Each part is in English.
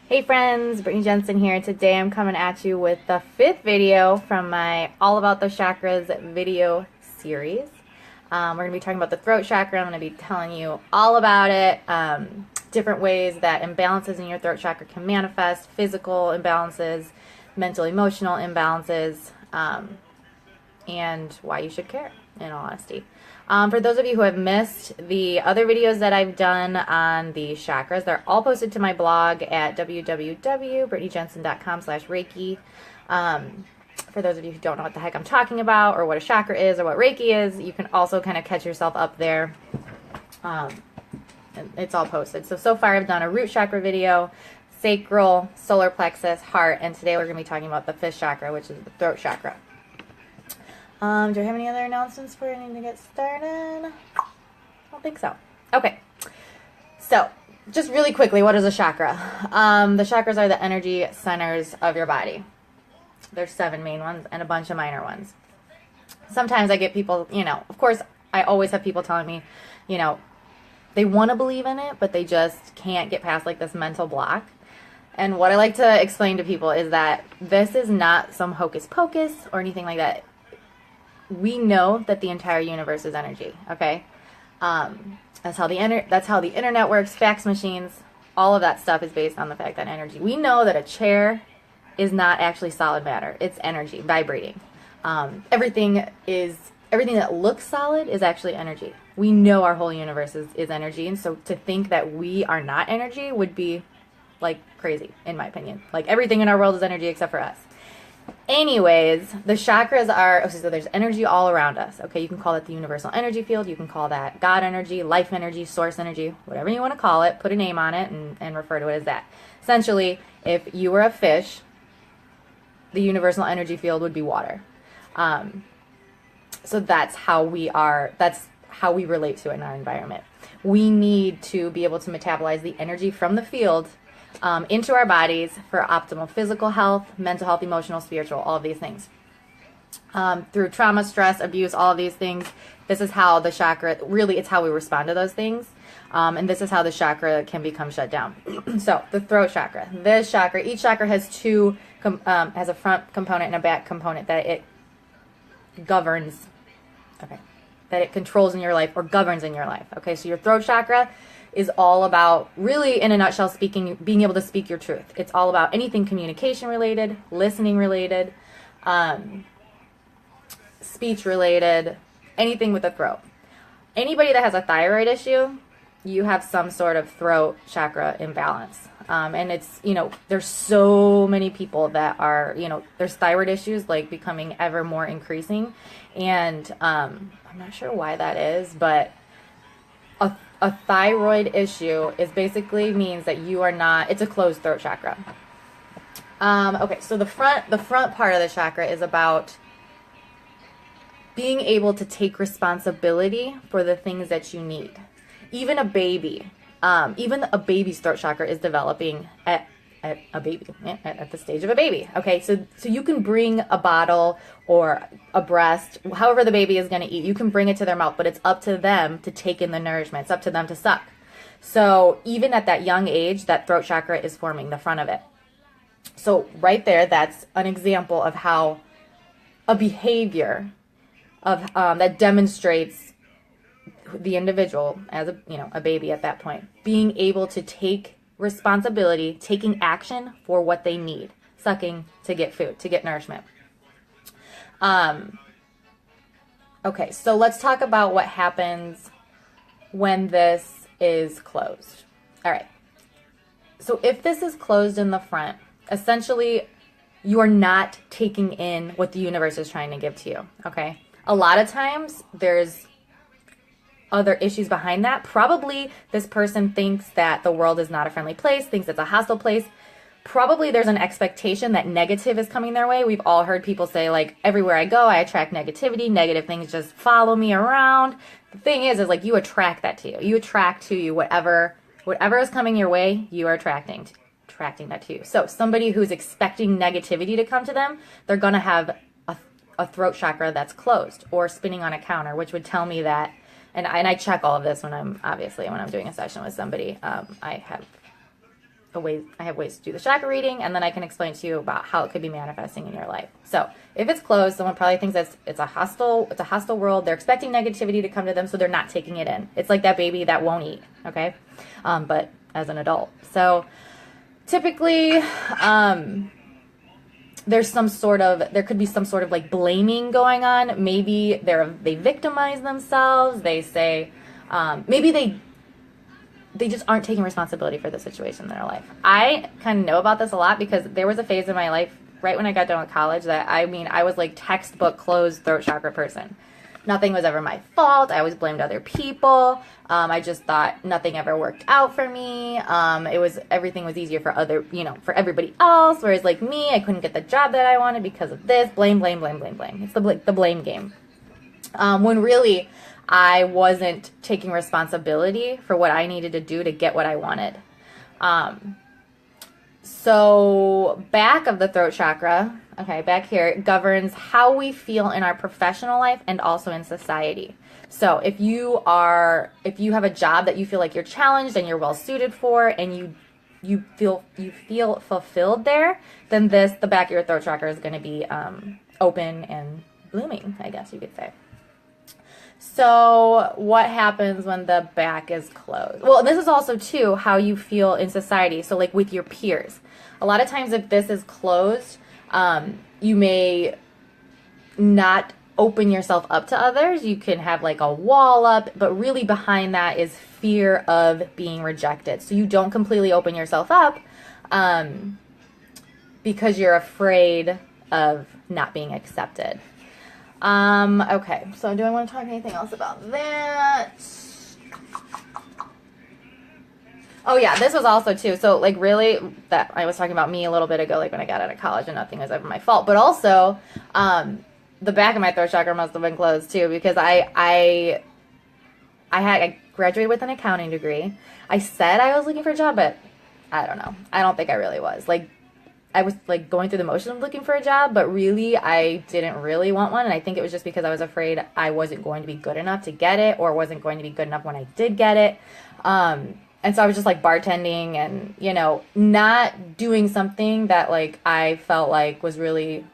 Hey friends, Brittany Jensen here. Today I'm coming at you with the 5th video from my All About the Chakras video series. We're going to be talking about the throat chakra. I'm going to be telling you all about it, different ways that imbalances in your throat chakra can manifest, physical imbalances, mental, emotional imbalances, and why you should care, in all honesty. For those of you who have missed the other videos that I've done on the chakras, they're all posted to my blog at www.brittanyjensen.com/Reiki. For those of you who don't know what the heck I'm talking about or what a chakra is or what Reiki is, you can also kind of catch yourself up there. And it's all posted. So far I've done a root chakra video, sacral, solar plexus, heart, and today we're going to be talking about the 5th chakra, which is the throat chakra. Do I have any other announcements before I need to get started? I don't think so. Okay. So, just really quickly, what is a chakra? The chakras are the energy centers of your body. There's 7 main ones and a bunch of minor ones. Sometimes I get people, of course, I always have people telling me, they want to believe in it, but they just can't get past like this mental block. And what I like to explain to people is that this is not some hocus pocus or anything like that. We know that the entire universe is energy, okay? That's how the internet works, fax machines, all of that stuff is based on the fact that energy. We know that a chair is not actually solid matter. It's energy, vibrating. Everything that looks solid is actually energy. We know our whole universe is energy, and so to think that we are not energy would be like crazy, in my opinion. Like everything in our world is energy except for us. Anyways, the chakras are, so there's energy all around us, okay? You can call it the universal energy field, you can call that God energy, life energy, source energy, whatever you want to call it, put a name on it and refer to it as that. Essentially, if you were a fish, the universal energy field would be water. So that's how we relate to it in our environment. We need to be able to metabolize the energy from the field into our bodies for optimal physical health, mental health, emotional, spiritual, all of these things. Through trauma, stress, abuse, all of these things, this is how the chakra, really it's how we respond to those things. And this is how the chakra can become shut down. So the throat chakra, each chakra has has a front component and a back component that it governs, that it controls in your life or governs in your life. Okay, so your throat chakra is all about, really in a nutshell, being able to speak your truth. It's all about anything communication related, listening related, speech related, anything with the throat. Anybody that has a thyroid issue, you have some sort of throat chakra imbalance. And it's, there's so many people that are, there's thyroid issues like becoming ever more increasing. And I'm not sure why that is, but a thyroid issue is basically means that you are not, it's a closed throat chakra. Okay, so the front part of the chakra is about being able to take responsibility for the things that you need. Even a baby's throat chakra is developing at the stage of a baby. Okay, so you can bring a bottle or a breast, however the baby is going to eat, you can bring it to their mouth, but it's up to them to take in the nourishment. It's up to them to suck. So even at that young age, that throat chakra is forming the front of it. So right there, that's an example of how a behavior of that demonstrates the individual as a baby at that point, being able to take responsibility, taking action for what they need, sucking to get food, to get nourishment. Okay, so let's talk about what happens when this is closed. All right. So if this is closed in the front, essentially you are not taking in what the universe is trying to give to you, okay? A lot of times there's other issues behind that. Probably this person thinks that the world is not a friendly place, thinks it's a hostile place. Probably there's an expectation that negative is coming their way. We've all heard people say, like, everywhere I go, I attract negativity. Negative things just follow me around. The thing is like you attract that to you. You attract to you whatever is coming your way, you are attracting that to you. So somebody who's expecting negativity to come to them, they're going to have a throat chakra that's closed or spinning on a counter, which would tell me that. And I check all of this when I'm doing a session with somebody. I have I have ways to do the chakra reading, and then I can explain to you about how it could be manifesting in your life. So if it's closed, someone probably thinks it's a hostile world. They're expecting negativity to come to them, so they're not taking it in. It's like that baby that won't eat, okay? But as an adult. So typically, there could be some sort of like blaming going on. Maybe they victimize themselves. They say, maybe they just aren't taking responsibility for the situation in their life. I kind of know about this a lot because there was a phase in my life right when I got done with college that, I was like textbook closed throat chakra person. Nothing was ever my fault. I always blamed other people. I just thought nothing ever worked out for me. Everything was easier for for everybody else. Whereas like me, I couldn't get the job that I wanted because of this. Blame. It's the blame game. When really, I wasn't taking responsibility for what I needed to do to get what I wanted. So back of the throat chakra, okay, back here, it governs how we feel in our professional life and also in society. So if you have a job that you feel like you're challenged and you're well suited for, and you feel fulfilled there, then the back of your throat chakra is going to be open and blooming, I guess you could say. So what happens when the back is closed? Well, this is also too how you feel in society. So like with your peers, a lot of times if this is closed, you may not open yourself up to others. You can have like a wall up, but really behind that is fear of being rejected. So you don't completely open yourself up because you're afraid of not being accepted. Okay, so do I want to talk anything else about that? Oh yeah, this was also too, so like really, that I was talking about me a little bit ago, like when I got out of college and nothing was ever my fault, but also, the back of my throat chakra must have been closed too, because I graduated with an accounting degree. I said I was looking for a job, but I don't know. I don't think I really was. Like, I was like going through the motion of looking for a job, but really I didn't really want one. And I think it was just because I was afraid I wasn't going to be good enough to get it, or wasn't going to be good enough when I did get it. And so I was just like bartending and, not doing something that like I felt like was really,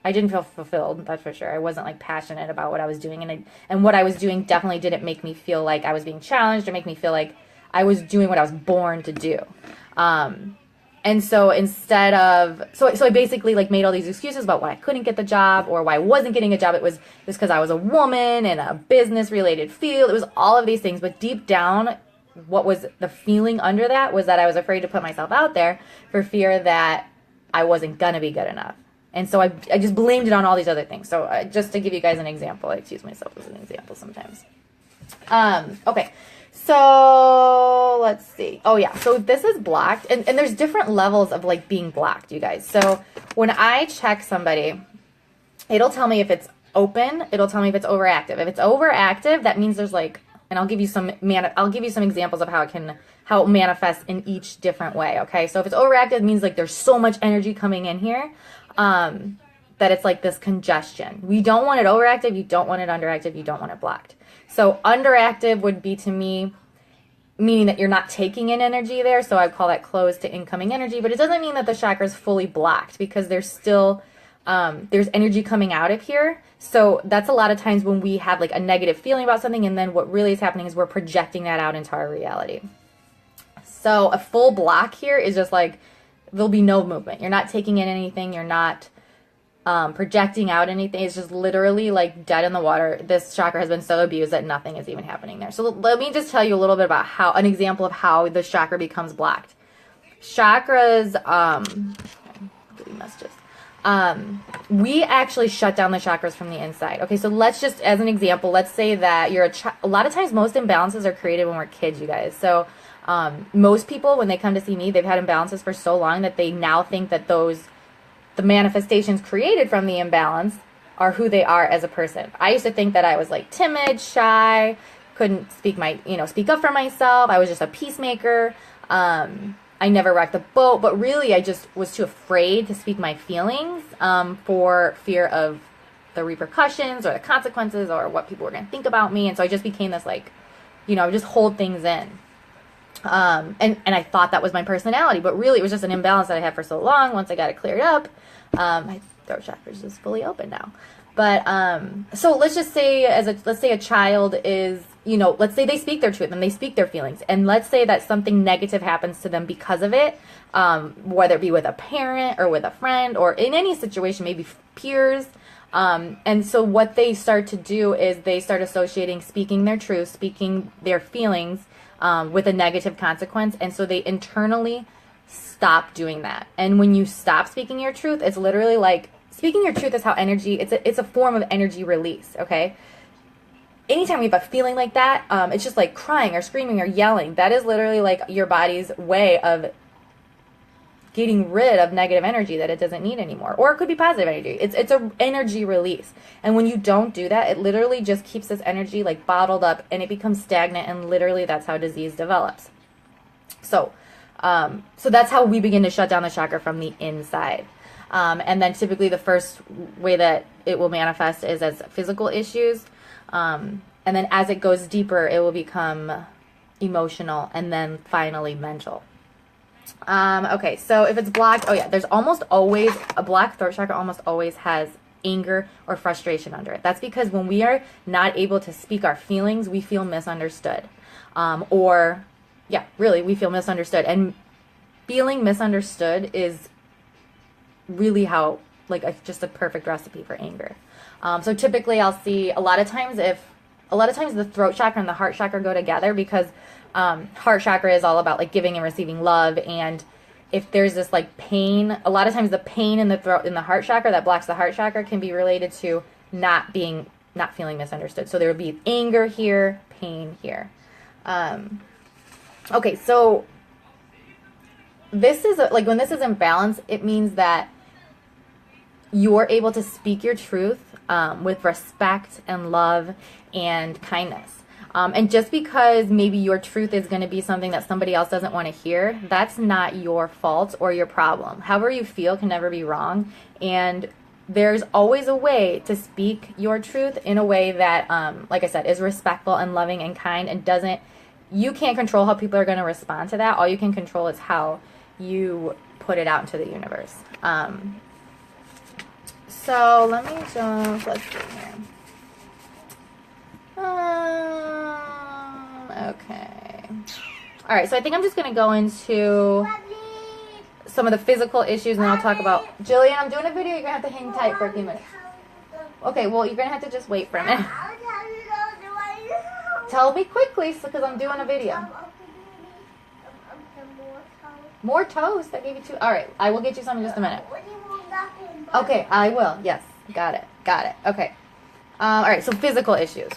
I didn't feel fulfilled, that's for sure. I wasn't like passionate about what I was doing. And what I was doing definitely didn't make me feel like I was being challenged or make me feel like I was doing what I was born to do. And so instead of, so I basically like made all these excuses about why I couldn't get the job or why I wasn't getting a job. It was just because I was a woman in a business related field. It was all of these things, but deep down, what was the feeling under that was that I was afraid to put myself out there for fear that I wasn't going to be good enough. And so I just blamed it on all these other things. So just to give you guys an example, I use myself as an example sometimes. Okay. So let's see. Oh yeah. So this is blocked, and there's different levels of like being blocked, you guys. So when I check somebody, it'll tell me if it's open. It'll tell me if it's overactive. If it's overactive, that means there's like, and I'll give you some examples of how it manifests in each different way. Okay. So if it's overactive, it means like there's so much energy coming in here, that it's like this congestion. We don't want it overactive. You don't want it underactive. You don't want it blocked. So underactive would be, to me, meaning that you're not taking in energy there. So I'd call that closed to incoming energy. But it doesn't mean that the chakra is fully blocked, because there's still, there's energy coming out of here. So that's a lot of times when we have like a negative feeling about something, and then what really is happening is we're projecting that out into our reality. So a full block here is just like, there'll be no movement. You're not taking in anything. You're not projecting out anything. It's just literally like dead in the water. This chakra has been so abused that nothing is even happening there. So let me just tell you a little bit about an example of how the chakra becomes blocked. Chakras, we actually shut down the chakras from the inside. Okay, so let's just, as an example, let's say that you're a lot of times most imbalances are created when we're kids, you guys. So most people, when they come to see me, they've had imbalances for so long that they now think that the manifestations created from the imbalance are who they are as a person. I used to think that I was like timid, shy, couldn't speak up for myself. I was just a peacemaker. I never rocked the boat, but really I just was too afraid to speak my feelings for fear of the repercussions or the consequences or what people were going to think about me. And so I just became this like, I would just hold things in. And I thought that was my personality, but really it was just an imbalance that I had for so long. Once I got it cleared up, my throat chakra is just fully open now. But so let's just say let's say a child is, you know, let's say they speak their truth and they speak their feelings, and let's say that something negative happens to them because of it, whether it be with a parent or with a friend or in any situation, maybe peers. And so what they start to do is they start associating speaking their truth, speaking their feelings, with a negative consequence, and so they internally stop doing that. And when you stop speaking your truth, it's literally like speaking your truth is how energy, it's a form of energy release, okay? Anytime we have a feeling like that, it's just like crying or screaming or yelling. That is literally like your body's way of getting rid of negative energy that it doesn't need anymore. Or it could be positive energy. It's a energy release. And when you don't do that, it literally just keeps this energy like bottled up and it becomes stagnant, and literally that's how disease develops. So that's how we begin to shut down the chakra from the inside. And then typically the first way that it will manifest is as physical issues. And then as it goes deeper, it will become emotional and then finally mental. Okay, so if it's blocked, oh yeah, there's almost always, a blocked throat chakra almost always has anger or frustration under it. That's because when we are not able to speak our feelings, we feel misunderstood. We feel misunderstood. And feeling misunderstood is really how, like, just a perfect recipe for anger. So typically I'll see a lot of times the throat chakra and the heart chakra go together, because heart chakra is all about like giving and receiving love. And if there's this like pain, a lot of times the pain in the throat, in the heart chakra that blocks the heart chakra, can be related to not feeling misunderstood. So there would be anger here, pain here. Okay, so this is like, when this is in balance, it means that you're able to speak your truth with respect and love and kindness. And just because maybe your truth is going to be something that somebody else doesn't want to hear, that's not your fault or your problem. However you feel can never be wrong. And there's always a way to speak your truth in a way that, like I said, is respectful and loving and kind, and you can't control how people are going to respond to that. All you can control is how you put it out into the universe. So let's see here. Okay. All right, so I think I'm just going to go into some of the physical issues, and then I'll talk about... Jillian, I'm doing a video. You're going to have to hang tight for a few minutes. Okay, well, you're going to have to just wait for a minute. Tell me quickly, because I'm doing a video. More toast? I gave you 2. All right, I will get you some in just a minute. Okay, I will. Yes, got it. Okay. All right, so physical issues.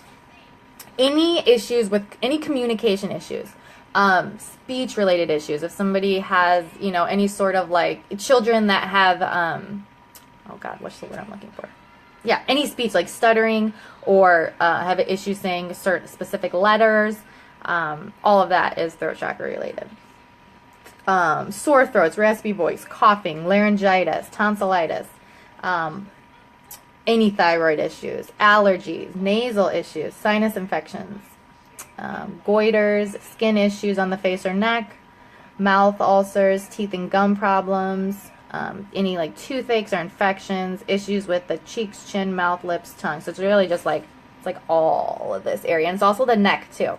Any issues with any communication issues, speech-related issues. If somebody has, any sort of like children that have, oh God, what's the word I'm looking for? Yeah, any speech, like stuttering or have an issue saying certain specific letters, all of that is throat chakra related. Sore throats, raspy voice, coughing, laryngitis, tonsillitis, any thyroid issues, allergies, nasal issues, sinus infections, goiters, skin issues on the face or neck, mouth ulcers, teeth and gum problems, any like toothaches or infections, issues with the cheeks, chin, mouth, lips, tongue. So it's really just like, it's like all of this area. And it's also the neck too.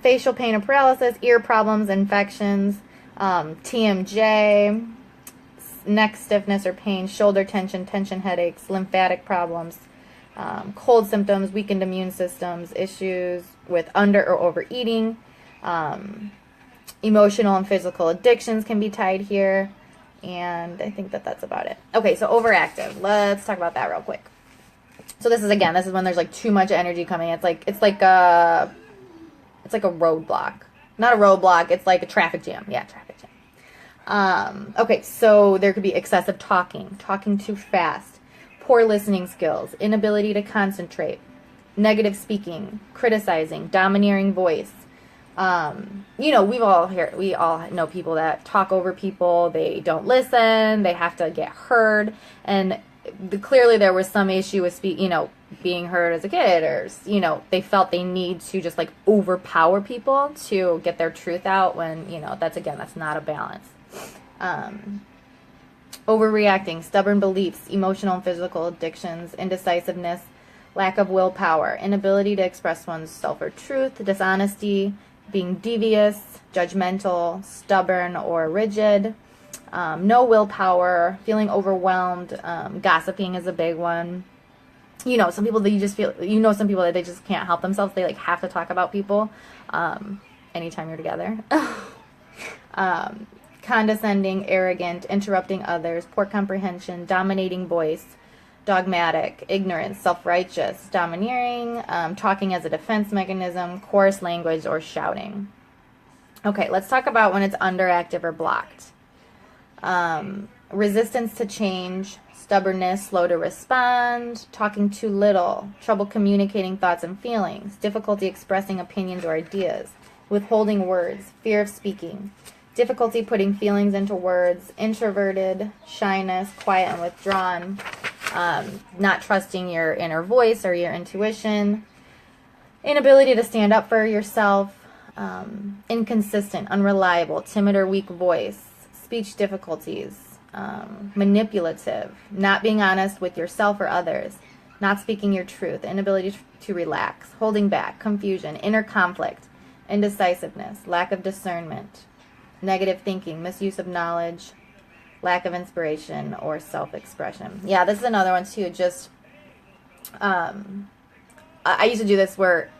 Facial pain or paralysis, ear problems, infections, TMJ, neck stiffness or pain, shoulder tension, headaches, lymphatic problems, cold symptoms, weakened immune systems, issues with under or overeating, emotional and physical addictions can be tied here, and I think that's about it. Okay, so overactive. Let's talk about that real quick. So this is when there's like too much energy coming. It's like a roadblock. Not a roadblock, it's like a traffic jam. Yeah, traffic jam. Okay, so there could be excessive talking too fast, poor listening skills, inability to concentrate, negative speaking, criticizing, domineering voice. We all know people that talk over people, they don't listen, they have to get heard, and clearly there was some issue with being hurt as a kid, or, you know, they felt they need to just like overpower people to get their truth out when, you know, that's not a balance. Overreacting, stubborn beliefs, emotional and physical addictions, indecisiveness, lack of willpower, inability to express one's self or truth, dishonesty, being devious, judgmental, stubborn or rigid, no willpower, feeling overwhelmed, gossiping is a big one. You know, some people that you just feel, you know, some people that they just can't help themselves. They like have to talk about people anytime you're together. Condescending, arrogant, interrupting others, poor comprehension, dominating voice, dogmatic, ignorant, self-righteous, domineering, talking as a defense mechanism, coarse language, or shouting. Okay, let's talk about when it's underactive or blocked. Resistance to change, stubbornness, slow to respond, talking too little, trouble communicating thoughts and feelings, difficulty expressing opinions or ideas, withholding words, fear of speaking, difficulty putting feelings into words, introverted, shyness, quiet and withdrawn, not trusting your inner voice or your intuition, inability to stand up for yourself, inconsistent, unreliable, timid or weak voice, speech difficulties, manipulative, not being honest with yourself or others, not speaking your truth, inability to relax, holding back, confusion, inner conflict, indecisiveness, lack of discernment, negative thinking, misuse of knowledge, lack of inspiration, or self-expression. Yeah, this is another one too. Just, I used to do this where,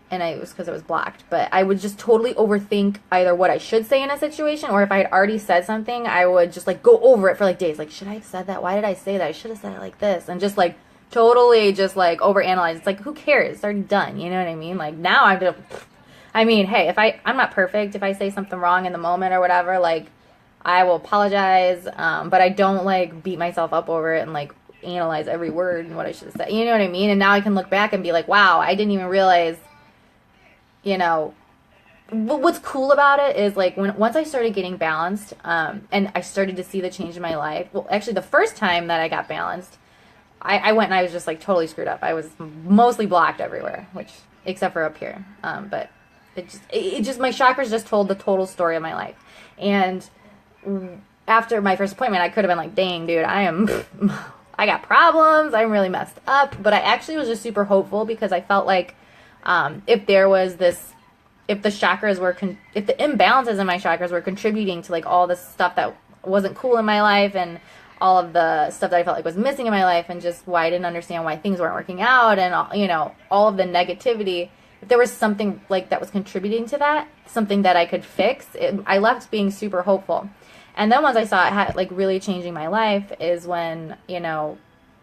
and it was because it was blocked, but I would just totally overthink either what I should say in a situation, or if I had already said something, I would just like go over it for like days. Like, should I have said that? Why did I say that? I should have said it like this. And just like totally just like overanalyze. It's like, who cares? It's already done. You know what I mean? Like now I'm just, I mean, hey, if I'm not perfect. If I say something wrong in the moment or whatever, like I will apologize. But I don't like beat myself up over it and like analyze every word and what I should have said. You know what I mean? And now I can look back and be like, wow, I didn't even realize, you know, what's cool about it is like once I started getting balanced, and I started to see the change in my life. Well, actually the first time that I got balanced, I went and I was just like totally screwed up. I was mostly blocked everywhere, which except for up here. But it just my chakras just told the total story of my life. And after my first appointment, I could have been like, dang, dude, I got problems. I'm really messed up. But I actually was just super hopeful because I felt like if the chakras were, if the imbalances in my chakras were contributing to like all this stuff that wasn't cool in my life and all of the stuff that I felt like was missing in my life and just why I didn't understand why things weren't working out and, you know, all of the negativity, if there was something like that was contributing to that, something that I could fix, I left being super hopeful. And then once I saw it had like really changing my life is when, you know,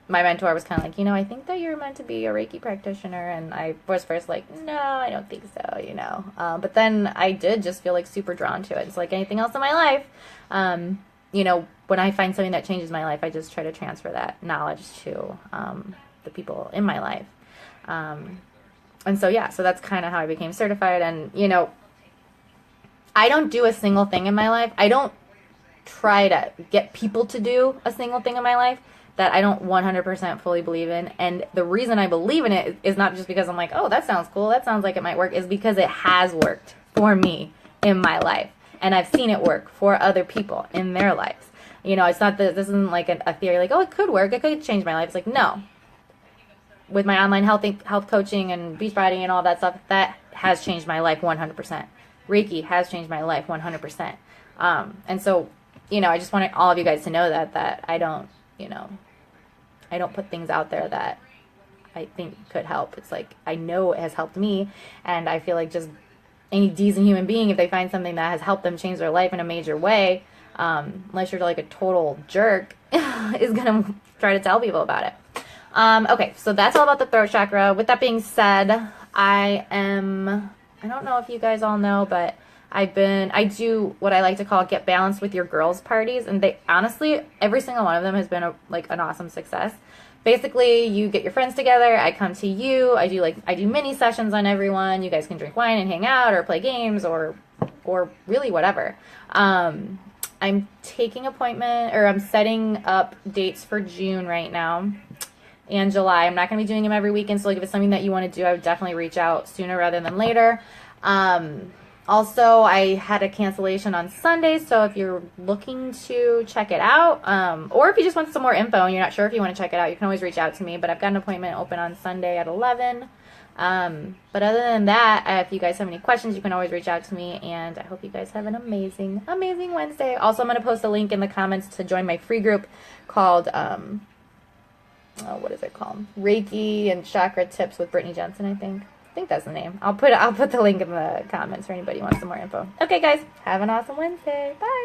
my mentor was kind of like, you know, I think that you're meant to be a Reiki practitioner. And I was first like, no, I don't think so, you know. But then I did just feel like super drawn to it. It's like anything else in my life. You know, when I find something that changes my life, I just try to transfer that knowledge to the people in my life. And so, yeah, so that's kind of how I became certified. And, you know, I don't do a single thing in my life. I don't try to get people to do a single thing in my life that I don't 100% fully believe in. And the reason I believe in it is not just because I'm like, oh, that sounds cool, that sounds like it might work, is because it has worked for me in my life. And I've seen it work for other people in their lives. You know, it's not that this isn't like a theory like, oh, it could work, it could change my life. It's like, no. With my online health coaching and Beachbody and all that stuff, that has changed my life 100%. Reiki has changed my life 100%. And so, you know, I just wanted all of you guys to know that I don't, you know, I don't put things out there that I think could help. It's like, I know it has helped me, and I feel like just any decent human being, if they find something that has helped them change their life in a major way, unless you're like a total jerk, is going to try to tell people about it. Okay, so that's all about the throat chakra. With that being said, I don't know if you guys all know, but I do what I like to call get balanced with your girls parties, and they honestly, every single one of them has been an awesome success. Basically, you get your friends together, I come to you, I do mini sessions on everyone. You guys can drink wine and hang out or play games or really whatever. I'm taking I'm setting up dates for June right now. and July. I'm not going to be doing them every weekend, so like if it's something that you want to do, I would definitely reach out sooner rather than later. Also, I had a cancellation on Sunday, so if you're looking to check it out, or if you just want some more info and you're not sure if you want to check it out, you can always reach out to me. But I've got an appointment open on Sunday at 11. But other than that, if you guys have any questions, you can always reach out to me, and I hope you guys have an amazing, amazing Wednesday. Also, I'm going to post a link in the comments to join my free group called, what is it called? Reiki and Chakra Tips with Brittany Jensen, I think. I think that's the name. I'll put the link in the comments for anybody who wants some more info. Okay, guys, have an awesome Wednesday. Bye.